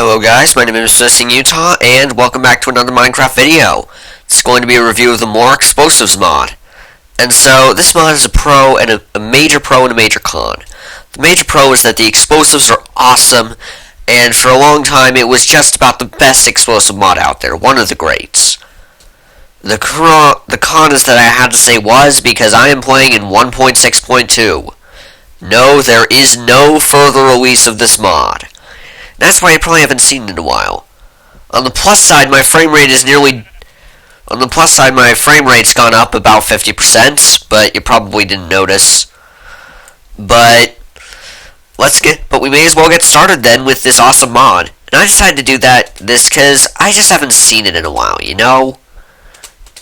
Hello guys, my name is Missing Utah, and welcome back to another Minecraft video. It's going to be a review of the More Explosives mod. And so, this mod is a pro and a major pro and a major con. The major pro is that the explosives are awesome, and for a long time it was just about the best explosive mod out there, one of the greats. The con is that I had to say was because I am playing in 1.6.2. No, there is no further release of this mod. That's why I probably haven't seen it in a while. On the plus side, my frame rate's gone up about 50%, but you probably didn't notice. But we may as well get started then with this awesome mod. And I decided to do this because I just haven't seen it in a while, you know?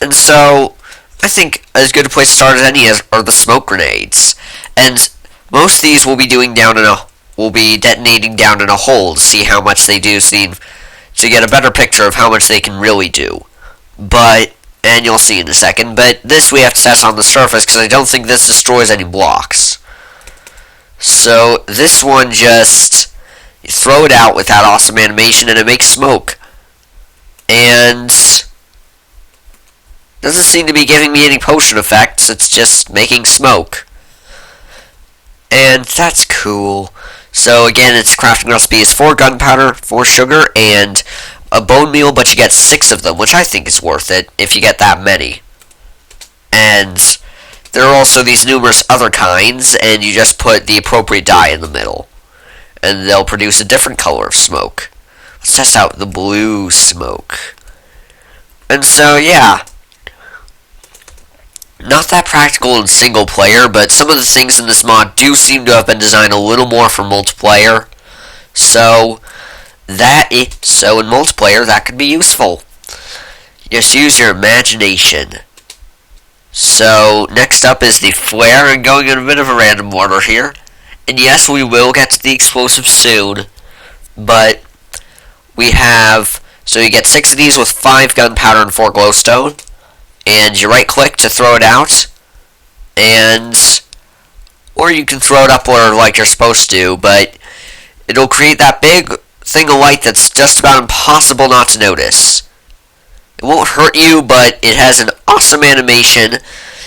And so, I think as good a place to start as any are the smoke grenades. And most of these will be detonating down in a hole to see how much they do, to get a better picture of how much they can really do. And you'll see in a second, but this we have to test on the surface because I don't think this destroys any blocks. So this one you throw it out with that awesome animation and it makes smoke. And doesn't seem to be giving me any potion effects, it's just making smoke. And that's cool. So again, its crafting recipe is 4 gunpowder, 4 sugar, and a bone meal, but you get 6 of them, which I think is worth it if you get that many. And there are also these numerous other kinds, and you just put the appropriate dye in the middle. And they'll produce a different color of smoke. Let's test out the blue smoke. And so, yeah. Not that practical in single player, but some of the things in this mod do seem to have been designed a little more for multiplayer. So in multiplayer that could be useful. Just use your imagination. So next up is the flare, and going in a bit of a random order here. And yes, we will get to the explosive soon, but you get 6 of these with 5 gunpowder and 4 glowstone. And you right click to throw it out, or you can throw it up like you're supposed to, but it'll create that big thing of light that's just about impossible not to notice. It won't hurt you, but it has an awesome animation.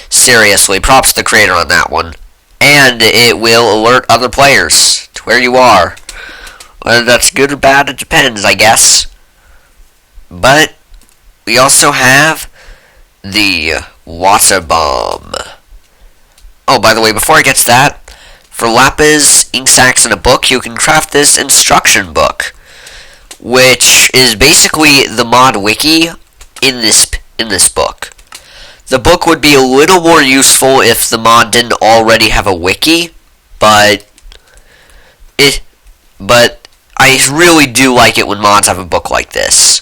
Seriously, props to the creator on that one. And it will alert other players to where you are. Whether that's good or bad, it depends, I guess. But we also have the water bomb. Oh, by the way, before I get to that, for lapis, ink sacks, and a book, you can craft this instruction book, which is basically the mod wiki in this book. The book would be a little more useful if the mod didn't already have a wiki, but I really do like it when mods have a book like this.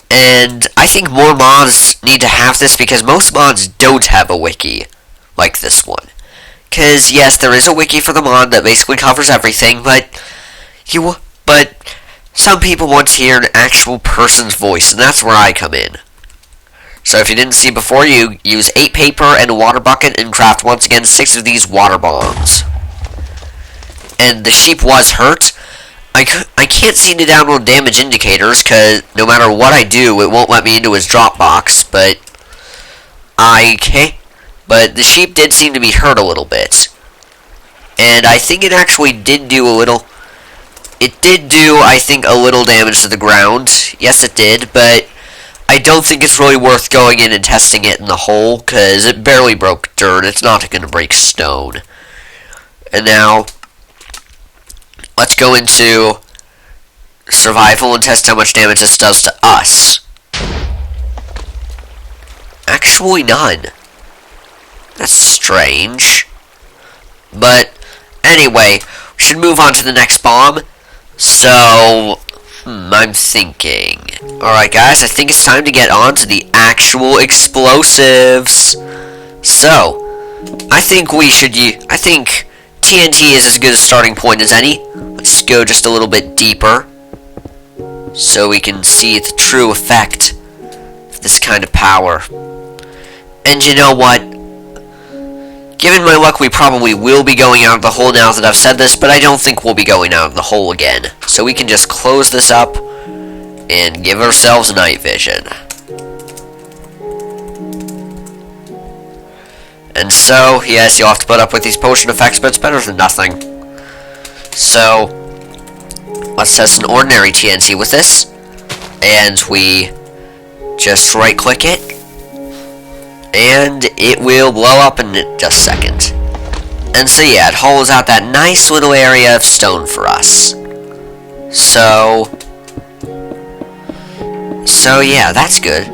And I think more mods need to have this because most mods don't have a wiki like this one. Because, yes, there is a wiki for the mod that basically covers everything, but some people want to hear an actual person's voice, and that's where I come in. So if you didn't see before, you use 8 paper and a water bucket and craft once again 6 of these water bombs. And the sheep was hurt. I can't seem to download damage indicators because no matter what I do, it won't let me into his drop box, but the sheep did seem to be hurt a little bit. And I think it actually did do I think, a little damage to the ground. Yes, it did, but I don't think it's really worth going in and testing it in the hole because it barely broke dirt. It's not going to break stone. And now let's go into survival and test how much damage this does to us. Actually, none. That's strange. But anyway, we should move on to the next bomb. So, I'm thinking. Alright guys, I think it's time to get on to the actual explosives. So, I think TNT is as good a starting point as any. Let's go just a little bit deeper so we can see the true effect of this kind of power. And you know what? Given my luck, we probably will be going out of the hole now that I've said this, but I don't think we'll be going out of the hole again. So we can just close this up and give ourselves night vision. And so, yes, you'll have to put up with these potion effects, but it's better than nothing. So, let's test an ordinary TNT with this. And we just right-click it. And it will blow up in just a second. And so yeah, it hollows out that nice little area of stone for us. So yeah, that's good.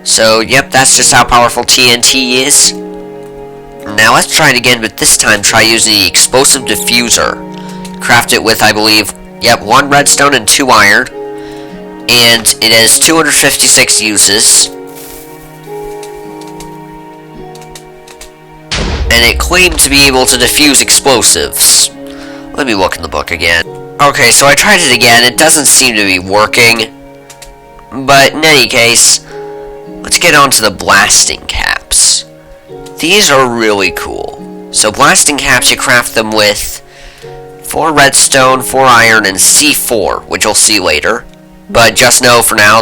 So, yep, that's just how powerful TNT is. Now let's try it again, but this time try using the explosive diffuser. Craft it with, I believe, yep, 1 redstone and 2 iron. And it has 256 uses. And it claimed to be able to diffuse explosives. Let me look in the book again. Okay, so I tried it again. It doesn't seem to be working. But in any case, let's get on to the blasting caps. These are really cool. So blasting caps, you craft them with 4 redstone, 4 iron, and C4, which you'll see later. But just know for now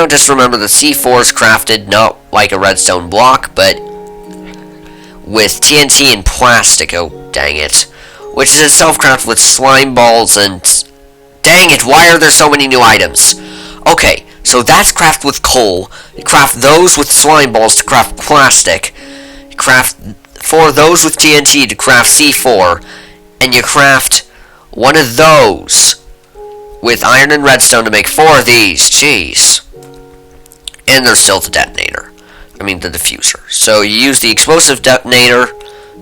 just remember that C4 is crafted not like a redstone block, but with TNT and plastic, oh dang it, which is itself crafted with slime balls and... Dang it, why are there so many new items? Okay, so that's crafted with coal. You craft those with slime balls to craft plastic. You craft 4 of those with TNT to craft C4. And you craft 1 of those with iron and redstone to make 4 of these. Jeez. And there's still the detonator. I mean, the diffuser. So you use the explosive detonator,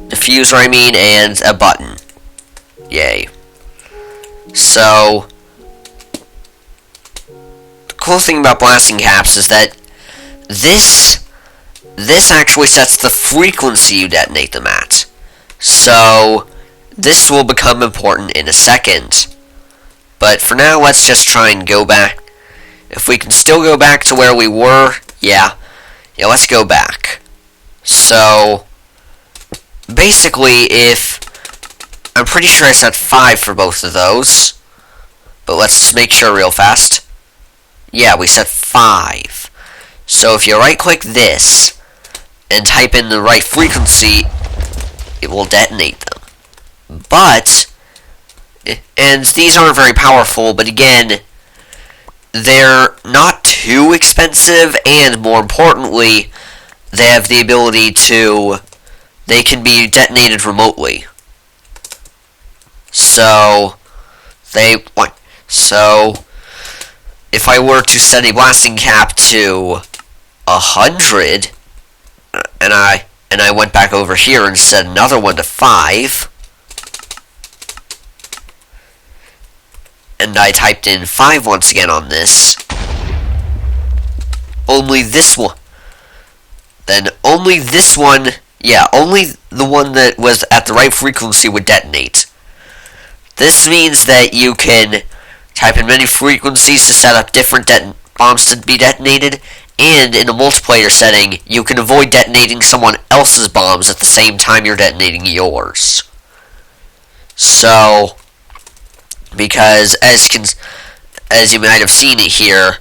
diffuser I mean, and a button. Yay. So, the cool thing about blasting caps is that this actually sets the frequency you detonate them at. So, this will become important in a second. But for now, let's just try and go back. If we can still go back to where we were, yeah, let's go back. So, basically, I'm pretty sure I set 5 for both of those. But let's make sure real fast. Yeah, we set 5. So if you right-click this and type in the right frequency, it will detonate them. But, and these aren't very powerful, but again, they're not too expensive, and more importantly, they have the ability they can be detonated remotely. So if I were to set a blasting cap to 100, and I went back over here and set another one to 5, and I typed in 5 once again on this, only this one, only the one that was at the right frequency would detonate. This means that you can type in many frequencies to set up different bombs to be detonated, and in a multiplayer setting, you can avoid detonating someone else's bombs at the same time you're detonating yours. So, because as you might have seen it here,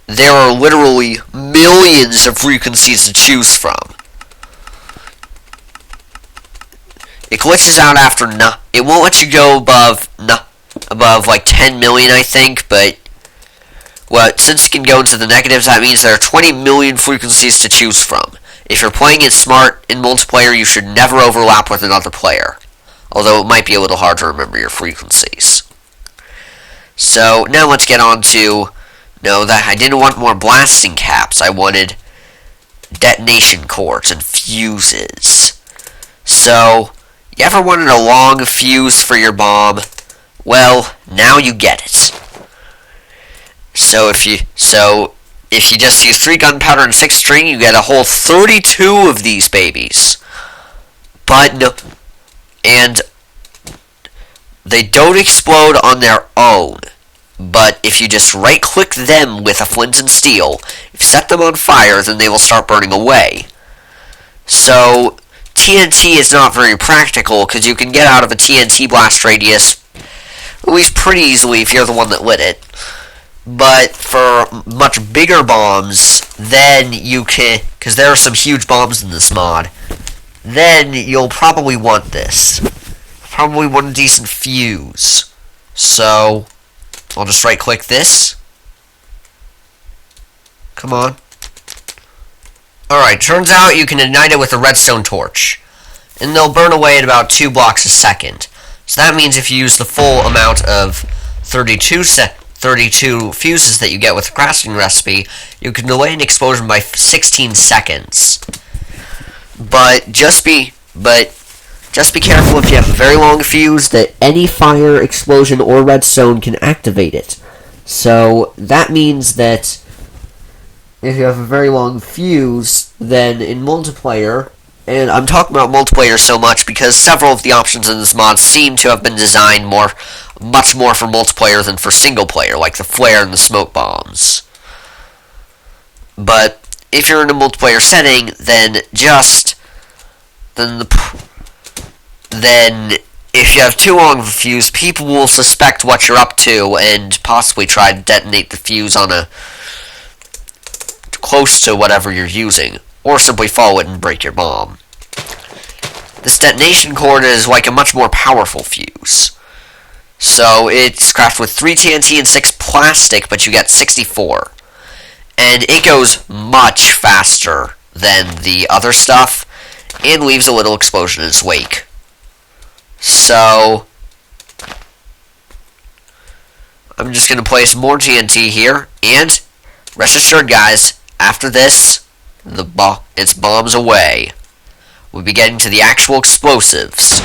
there are literally millions of frequencies to choose from. It glitches out after it won't let you go above like 10 million, I think, but since it can go into the negatives, that means there are 20 million frequencies to choose from. If you're playing it smart in multiplayer, you should never overlap with another player, although it might be a little hard to remember your frequencies. So now let's get on to that I didn't want more blasting caps. I wanted detonation cords and fuses. So, you ever wanted a long fuse for your bomb? Well, now you get it. So if you just use 3 gunpowder and 6 string, you get a whole 32 of these babies. But no, and they don't explode on their own. But if you just right-click them with a flint and steel, if you set them on fire, then they will start burning away. So TNT is not very practical because you can get out of a TNT blast radius at least pretty easily if you're the one that lit it. But for much bigger bombs, then you can, because there are some huge bombs in this mod, then you'll probably want this. Probably want a decent fuse. So, I'll just right click this. Come on. Alright, turns out you can ignite it with a redstone torch. And they'll burn away at about 2 blocks a second. So that means if you use the full amount of 32 fuses that you get with the crafting recipe, you can delay an explosion by 16 seconds. But just be careful if you have a very long fuse that any fire, explosion, or redstone can activate it. So that means that if you have a very long fuse, then in multiplayer, and I'm talking about multiplayer so much because several of the options in this mod seem to have been designed much more for multiplayer than for single player, like the flare and the smoke bombs. But if you're in a multiplayer setting, then if you have too long of a fuse, people will suspect what you're up to and possibly try to detonate the fuse on a close to whatever you're using, or simply follow it and break your bomb. This detonation cord is like a much more powerful fuse. So it's crafted with 3 TNT and 6 plastic, but you get 64. And it goes much faster than the other stuff, and leaves a little explosion in its wake. So I'm just going to place more TNT here, and rest assured guys, after this, it's bombs away. We'll be getting to the actual explosives.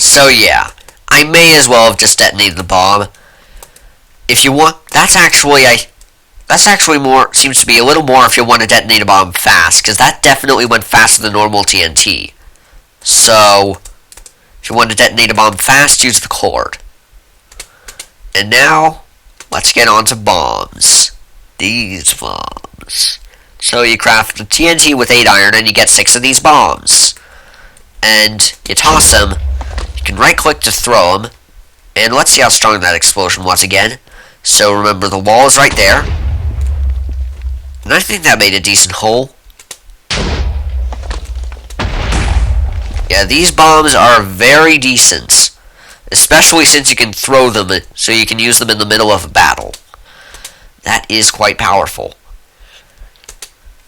So yeah, I may as well have just detonated the bomb. If you want, that's actually more, seems to be a little more if you want to detonate a bomb fast, because that definitely went faster than normal TNT. So, if you want to detonate a bomb fast, use the cord. And now, let's get on to bombs. These bombs. So you craft the TNT with 8 iron and you get 6 of these bombs. And you toss them. You can right click to throw them. And let's see how strong that explosion was again. So remember, the wall is right there. And I think that made a decent hole. Yeah, these bombs are very decent. Especially since you can throw them, so you can use them in the middle of a battle. That is quite powerful.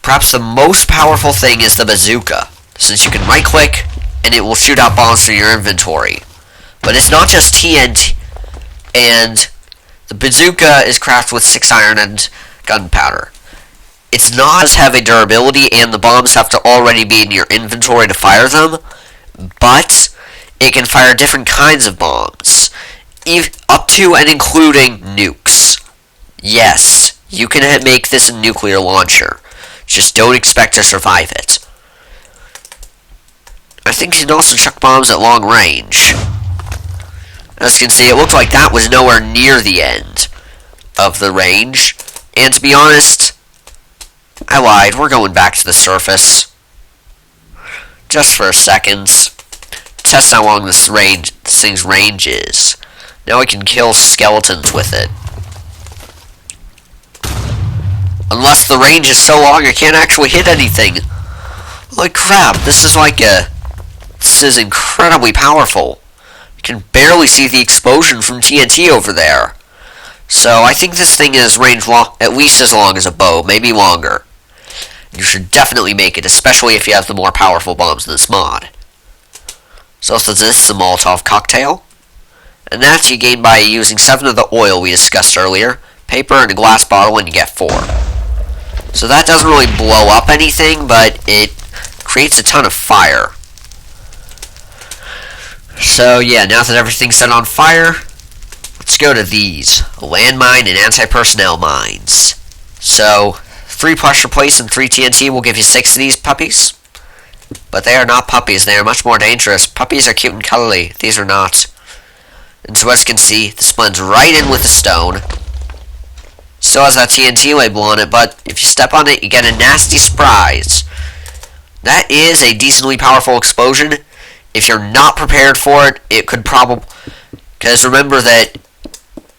Perhaps the most powerful thing is the bazooka, since you can right click and it will shoot out bombs from your inventory. But it's not just TNT, and the bazooka is crafted with 6 iron and gunpowder. It's not as heavy durability, and the bombs have to already be in your inventory to fire them, but it can fire different kinds of bombs, up to and including nukes. Yes, you can make this a nuclear launcher. Just don't expect to survive it. I think you can also chuck bombs at long range. As you can see, it looked like that was nowhere near the end of the range. And to be honest, I lied. We're going back to the surface. Just for a second. Test how long this thing's range is. Now we can kill skeletons with it. Unless the range is so long I can't actually hit anything. Holy crap, this is incredibly powerful. You can barely see the explosion from TNT over there. So I think this thing is range at least as long as a bow, maybe longer. You should definitely make it, especially if you have the more powerful bombs in this mod. So this is a Molotov cocktail. And that you gain by using 7 of the oil we discussed earlier, paper, and a glass bottle, and you get 4. So that doesn't really blow up anything, but it creates a ton of fire. So yeah, now that everything's set on fire, let's go to these. A landmine and anti-personnel mines. So, 3 pressure plates and 3 TNT will give you 6 of these puppies. But they are not puppies, they are much more dangerous. Puppies are cute and cuddly, these are not. And so as you can see, this blends right in with the stone. Still has that TNT label on it, but if you step on it, you get a nasty surprise. That is a decently powerful explosion. If you're not prepared for it, it could probably... Because remember that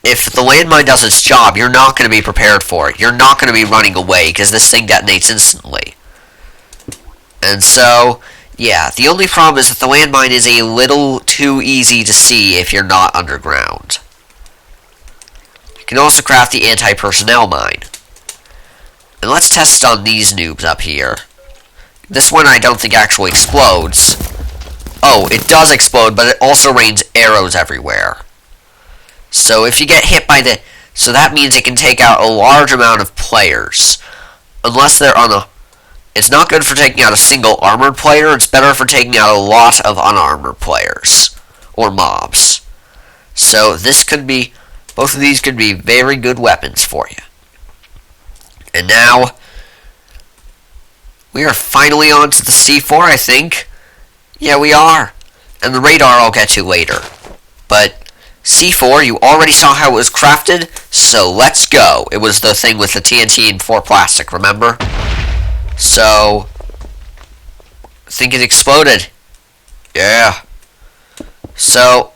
if the landmine does its job, you're not going to be prepared for it. You're not going to be running away, because this thing detonates instantly. And so, yeah, the only problem is that the landmine is a little too easy to see if you're not underground. You can also craft the anti-personnel mine. And let's test on these noobs up here. This one I don't think actually explodes. Oh, it does explode, but it also rains arrows everywhere. So if you get hit by the... So that means it can take out a large amount of players. Unless they're on a... It's not good for taking out a single armored player. It's better for taking out a lot of unarmored players. Or mobs. So this could be... Both of these could be very good weapons for you. And now... We are finally on to the C4, I think. Yeah, we are. And the radar I'll get to later. But C4, you already saw how it was crafted, so let's go. It was the thing with the TNT and 4 plastic, remember? So, I think it exploded. Yeah. So,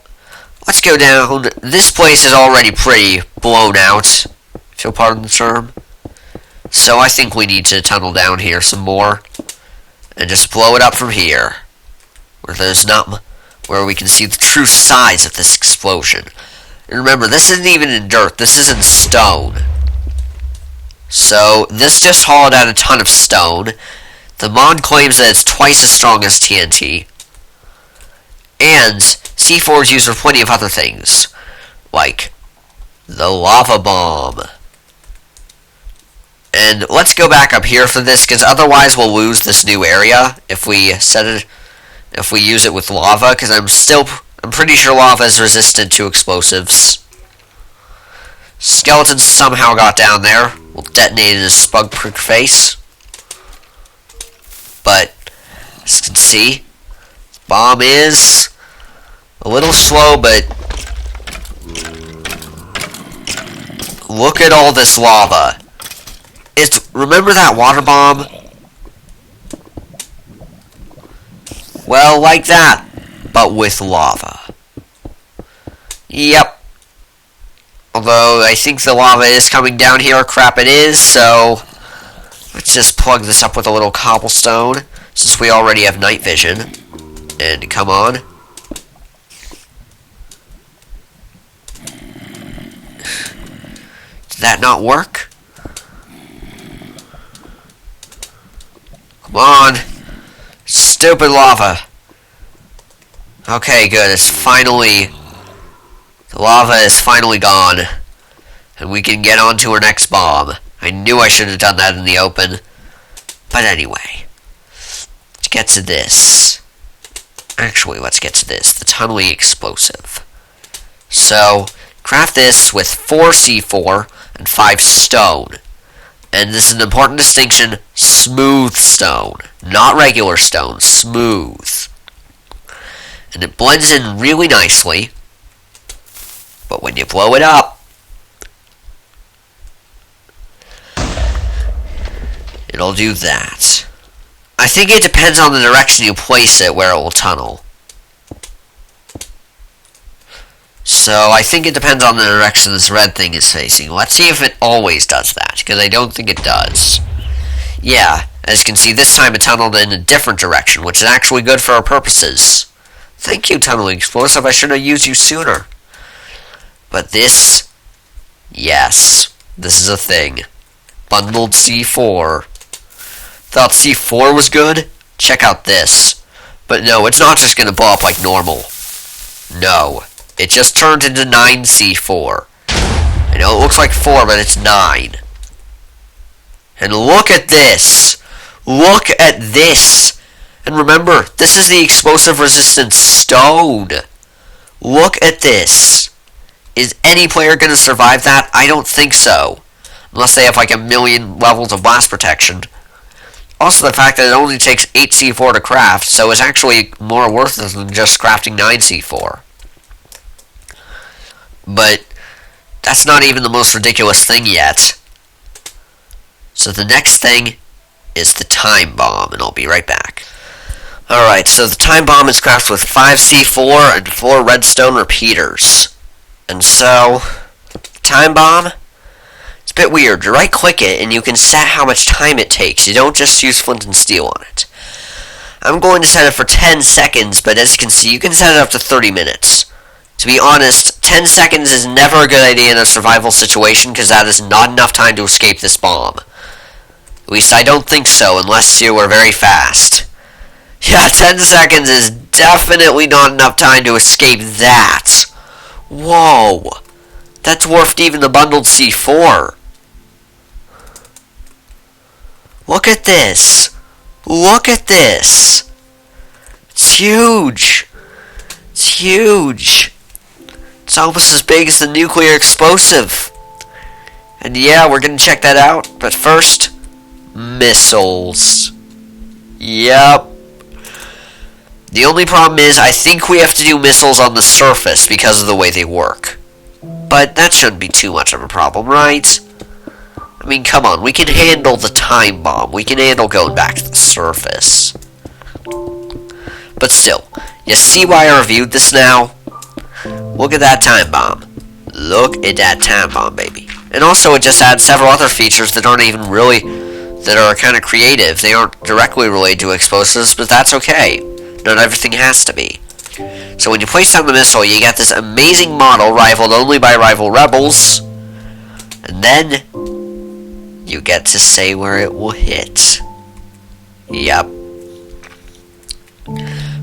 let's go down. This place is already pretty blown out, if you'll pardon the term. So I think we need to tunnel down here some more. And just blow it up from here. Where we can see the true size of this explosion. And remember, this isn't even in dirt, this is in stone. So, this just hauled out a ton of stone. The mod claims that it's twice as strong as TNT. And C4 is used for plenty of other things. Like the lava bomb. And let's go back up here for this, because otherwise we'll lose this new area if we use it with lava, because I'm pretty sure lava is resistant to explosives. Skeleton somehow got down there. We'll detonate in his spug prick face. But, as you can see, bomb is a little slow, but look at all this lava. Remember that water bomb? Well, like that, but with lava. Yep. Although, I think the lava is coming down here. Crap, it is, so let's just plug this up with a little cobblestone, since we already have night vision. And come on. Did that not work? Come on. Stupid lava. Okay, good. It's finally... The lava is finally gone. And we can get on to our next bomb. I knew I should have done that in the open. But anyway. Let's get to this. Actually, let's get to this. The tunneling explosive. So, craft this with 4 C4 and 5 stone. And this is an important distinction, smooth stone. Not regular stone, smooth. And it blends in really nicely. But when you blow it up, it'll do that. I think it depends on the direction you place it where it will tunnel. So I think it depends on the direction this red thing is facing. Let's see if it always does that, because I don't think it does. Yeah, as you can see, this time it tunneled in a different direction, which is actually good for our purposes. Thank you, tunneling explosive. I should have used you sooner. But this, yes, this is a thing. Bundled C4. Thought C4 was good? Check out this. But no, it's not just going to blow up like normal. No. It just turned into 9 C4. I know it looks like 4, but it's 9. And look at this. Look at this. And remember, this is the explosive resistant stone. Look at this. Is any player going to survive that? I don't think so. Unless they have like 1,000,000 levels of blast protection. Also the fact that it only takes 8 C4 to craft, so it's actually more worth it than just crafting 9 C4. But that's not even the most ridiculous thing yet. So the next thing is the time bomb, and I'll be right back. Alright, so the time bomb is crafted with 5 C4 and 4 redstone repeaters. And so, time bomb, it's a bit weird. You right click it and you can set how much time it takes. You don't just use flint and steel on it. I'm going to set it for 10 seconds, but as you can see, you can set it up to 30 minutes. To be honest, 10 seconds is never a good idea in a survival situation because that is not enough time to escape this bomb. At least I don't think so, unless you are very fast. Yeah, 10 seconds is definitely not enough time to escape that. Whoa. That dwarfed even the bundled C4. Look at this. Look at this. It's huge. It's huge. It's almost as big as the nuclear explosive. And yeah, we're gonna check that out. But first, missiles. Yep. The only problem is, I think we have to do missiles on the surface because of the way they work. But that shouldn't be too much of a problem, right? I mean, come on, we can handle the time bomb. We can handle going back to the surface. But still, you see why I reviewed this now? Look at that time bomb. Look at that time bomb, baby. And also, it just adds several other features that aren't even really, that are kind of creative. They aren't directly related to explosives, but that's okay. Not everything has to be. So when you place down the missile, you get this amazing model rivaled only by rival rebels. And then you get to say where it will hit. Yep.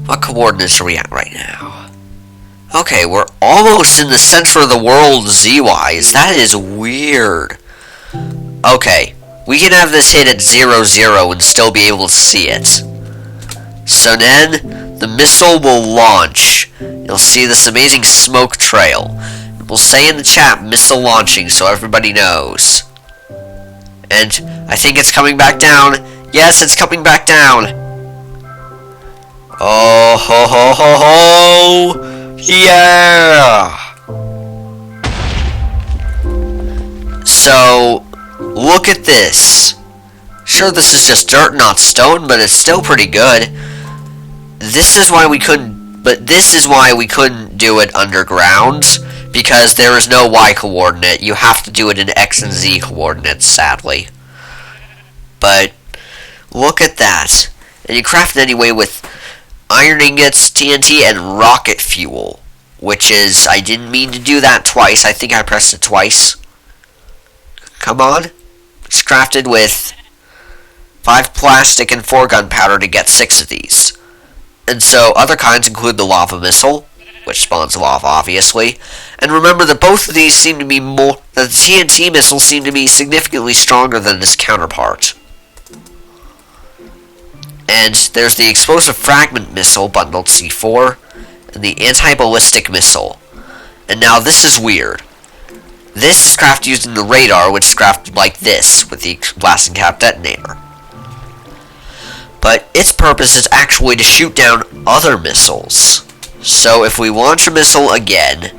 What coordinates are we at right now? Okay, we're almost in the center of the world Z-wise. That is weird. Okay, we can have this hit at 0, 0 and still be able to see it. So then, the missile will launch. You'll see this amazing smoke trail. We'll say in the chat, missile launching, so everybody knows. And I think it's coming back down. Yes, it's coming back down. Oh, ho, ho, ho, ho. Yeah. So, look at this. Sure, this is just dirt, not stone, but it's still pretty good. This is why we couldn't do it underground, because there is no Y coordinate. You have to do it in X and Z coordinates, sadly. But look at that. And you craft it anyway with iron ingots, TNT, and rocket fuel, which is, I didn't mean to do that twice. I think I pressed it twice. Come on. It's crafted with 5 plastic and 4 gunpowder to get 6 of these. And so, other kinds include the lava missile, which spawns lava, obviously. And remember that both of these seem to be the TNT missile seem to be significantly stronger than its counterpart. And there's the explosive fragment missile, bundled C4, and the anti-ballistic missile. And now this is weird. This is crafted using the radar, which is crafted like this, with the blasting cap detonator. But its purpose is actually to shoot down other missiles. So if we launch a missile again,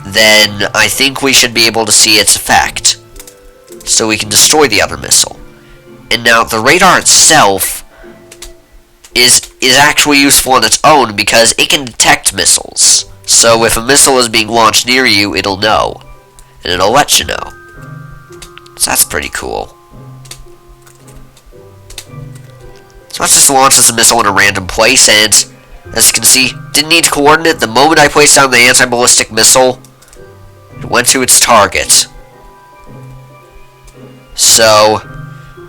then I think we should be able to see its effect. So we can destroy the other missile. And now the radar itself is actually useful on its own because it can detect missiles. So if a missile is being launched near you, it'll know. And it'll let you know. So that's pretty cool. So let's just launch this missile in a random place, and as you can see, didn't need to coordinate. The moment I placed down the anti-ballistic missile, it went to its target. So,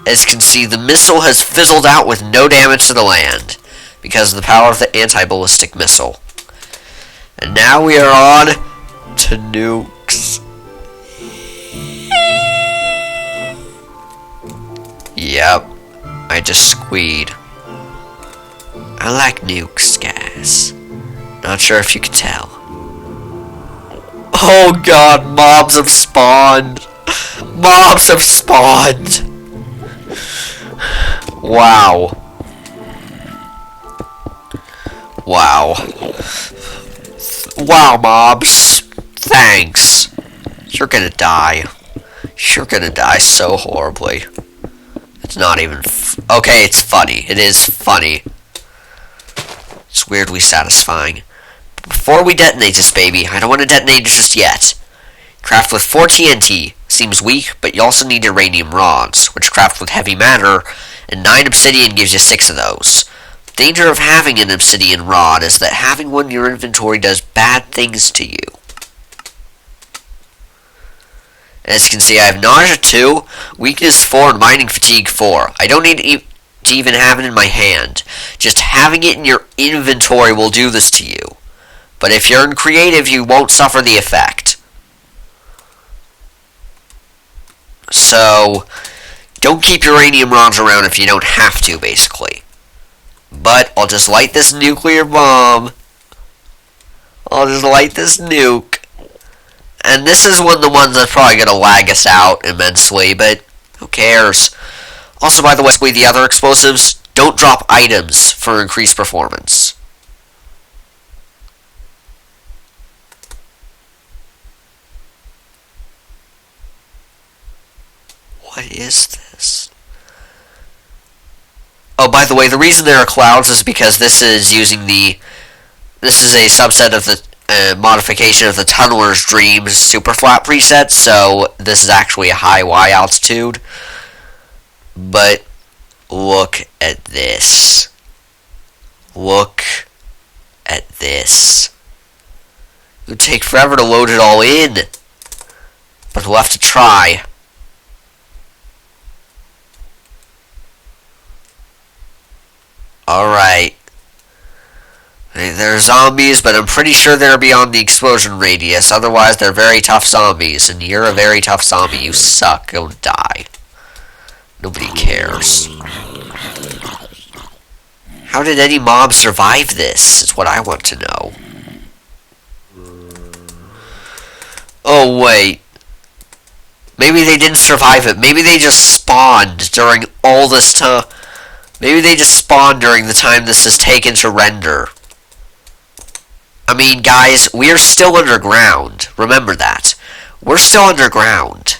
as you can see, the missile has fizzled out with no damage to the land because of the power of the anti-ballistic missile. And now we are on to nukes. Yep, I just squeed. I like nukes, guys. Not sure if you can tell. Oh god, mobs have spawned. Mobs have spawned. Wow. Wow. Wow, mobs. Thanks. You're gonna die. You're gonna die so horribly. It's not even... okay, it's funny. It is funny. It's weirdly satisfying. But before we detonate this baby, I don't want to detonate it just yet. Craft with 4 TNT. Seems weak, but you also need uranium rods, which craft with heavy matter, and 9 obsidian gives you 6 of those. The danger of having an obsidian rod is that having one in your inventory does bad things to you. As you can see, I have nausea 2, weakness 4, and mining fatigue 4. I don't need to even have it in my hand. Just having it in your inventory will do this to you. But if you're in creative, you won't suffer the effect. So, don't keep uranium rods around if you don't have to, basically. But, I'll just light this nuclear bomb. I'll just light this nuke. And this is one of the ones that's probably going to lag us out immensely, but who cares? Also, by the way, the other explosives, don't drop items for increased performance. What is this? Oh, by the way, the reason there are clouds is because this is using the... this is a subset of the modification of the Tunneler's Dreams super flat preset, so this is actually a high Y altitude. But look at this. Look at this. It would take forever to load it all in, but we'll have to try. Alright. They're zombies, but I'm pretty sure they're beyond the explosion radius. Otherwise, they're very tough zombies. And you're a very tough zombie. You suck. Go die. Nobody cares. How did any mob survive this? Is what I want to know. Oh, wait. Maybe they didn't survive it. Maybe they just spawned during all this time. Maybe they just spawned during the time this has taken to render. I mean, guys, we're still underground. Remember that. We're still underground.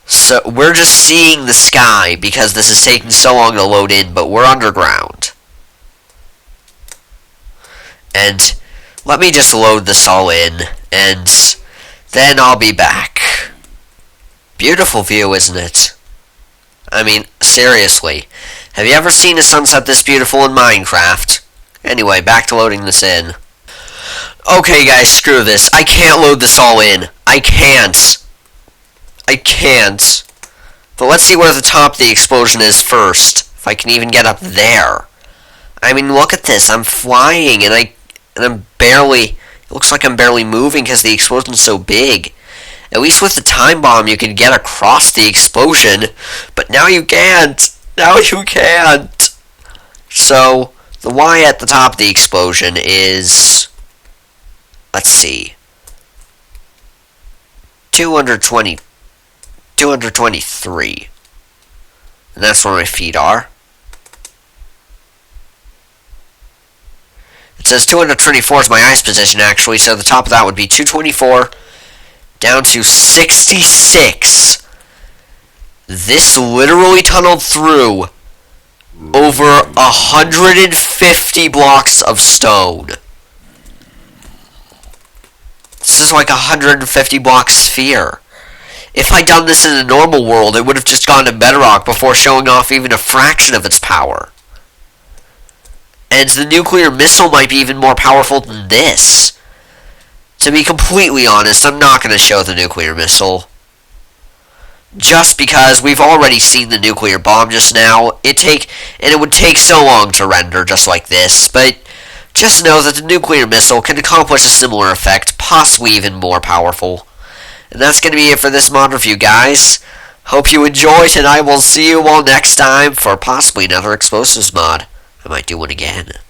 So, we're just seeing the sky because this is taking so long to load in, but we're underground. And let me just load this all in, and then I'll be back. Beautiful view, isn't it? I mean, seriously. Have you ever seen a sunset this beautiful in Minecraft? Anyway, back to loading this in. Okay, guys, screw this. I can't load this all in. I can't. But let's see where the top of the explosion is first. If I can even get up there. I mean, look at this. I'm flying, and I'm barely... it looks like I'm barely moving because the explosion's so big. At least with the time bomb, you could get across the explosion. But now you can't. Now you can't. So... the Y at the top of the explosion is, let's see, 223. And that's where my feet are. It says 224 is my ice position, actually, so the top of that would be 224 down to 66. This literally tunneled through over 150 blocks of stone. This is like a 150 block sphere. If I'd done this in a normal world, it would have just gone to bedrock before showing off even a fraction of its power. And the nuclear missile might be even more powerful than this. To be completely honest, I'm not going to show the nuclear missile. Just because we've already seen the nuclear bomb just now. It would take so long to render just like this, but just know that the nuclear missile can accomplish a similar effect, possibly even more powerful. And that's going to be it for this mod review, guys. Hope you enjoyed, and I will see you all next time for possibly another explosives mod. I might do one again.